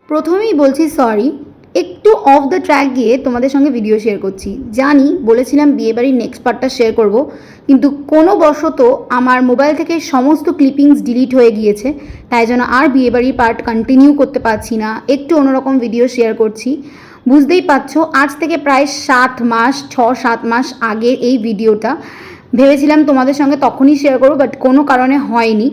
প্রথমেই বলছি সরি, একটু অফ দ্য ট্র্যাক গিয়ে তোমাদের সঙ্গে ভিডিও শেয়ার করছি। জানি বলেছিলাম বিয়েবাড়ির নেক্সট পার্টটা শেয়ার করব, কিন্তু কোনো বশত আমার মোবাইল থেকে সমস্ত ক্লিপিংস ডিলিট হয়ে গিয়েছে, তাই জন্য আর বিয়েবাড়ির পার্ট কন্টিনিউ করতে পারছি না। একটু অন্যরকম ভিডিও শেয়ার করছি। বুঝতেই পারছো, আজ থেকে প্রায় 7 মাস আগের এই ভিডিওটা। ভেবেছিলাম তোমাদের সঙ্গে তখনই শেয়ার করবো, বাট কোনো কারণে হয়নি।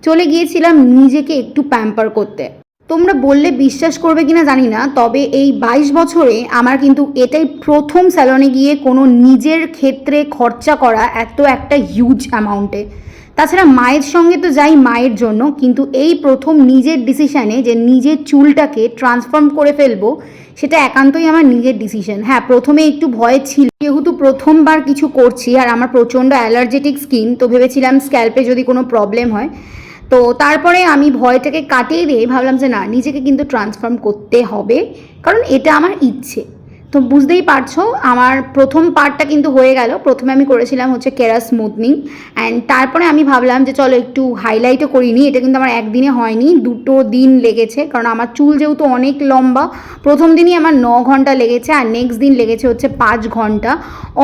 চলে গিয়েছিলাম নিজেকে একটু প্যাম্পার করতে। তোমরা বললে বিশ্বাস করবে কিনা জানি না, তবে এই 22 বছরে আমার কিন্তু এটাই প্রথম স্যালনে গিয়ে কোনো নিজের ক্ষেত্রে খরচা করা এত একটা হিউজ অ্যামাউন্টে। তাছাড়া মায়ের সঙ্গে তো যাই মায়ের জন্য, কিন্তু এই প্রথম নিজের ডিসিশানে যে নিজের চুলটাকে ট্রান্সফর্ম করে ফেলবো, সেটা একান্তই আমার নিজের ডিসিশন। হ্যাঁ, প্রথমে একটু ভয় ছিল, যেহেতু প্রথমবার কিছু করছি আর আমার প্রচণ্ড অ্যালার্জেটিক স্কিন, তো ভেবেছিলাম স্ক্যাল্পে যদি কোনো প্রবলেম হয়। তো তারপরে আমি ভয়টাকে কাটিয়ে দিয়ে ভাবলাম যে না, নিজেকে কিন্তু ট্রান্সফর্ম করতে হবে, কারণ এটা আমার ইচ্ছে। তো বুঝতেই পারছো আমার প্রথম পার্টটা কিন্তু হয়ে গেল। প্রথমে আমি করেছিলাম হচ্ছে কেরা স্মুথনিং, অ্যান্ড তারপরে আমি ভাবলাম যে চলো একটু হাইলাইটও করিনি। এটা কিন্তু আমার একদিনে হয়নি, 2 দিন লেগেছে, কারণ আমার চুল যেহেতু অনেক লম্বা। প্রথম দিনই আমার 9 ঘন্টা লেগেছে, আর নেক্সট দিন লেগেছে হচ্ছে 5 ঘন্টা।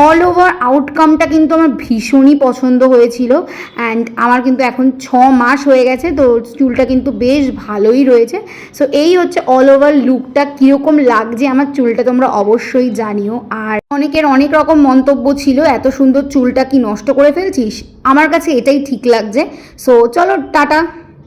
অল ওভার আউটকামটা কিন্তু আমার ভীষণই পছন্দ হয়েছিল, অ্যান্ড আমার কিন্তু এখন 6 মাস হয়ে গেছে, তো চুলটা কিন্তু বেশ ভালোই রয়েছে। সো এই হচ্ছে অল ওভার লুকটা। কীরকম লাগছে আমার চুলটা তোমরা অবশ্যই জানিও। আর অনেকের অনেক রকম মন্তব্য ছিল, এত সুন্দর চুলটা কি নষ্ট করে ফেলছিস? আমার কাছে এটাই ঠিক লাগছে। সো চলো, টাটা।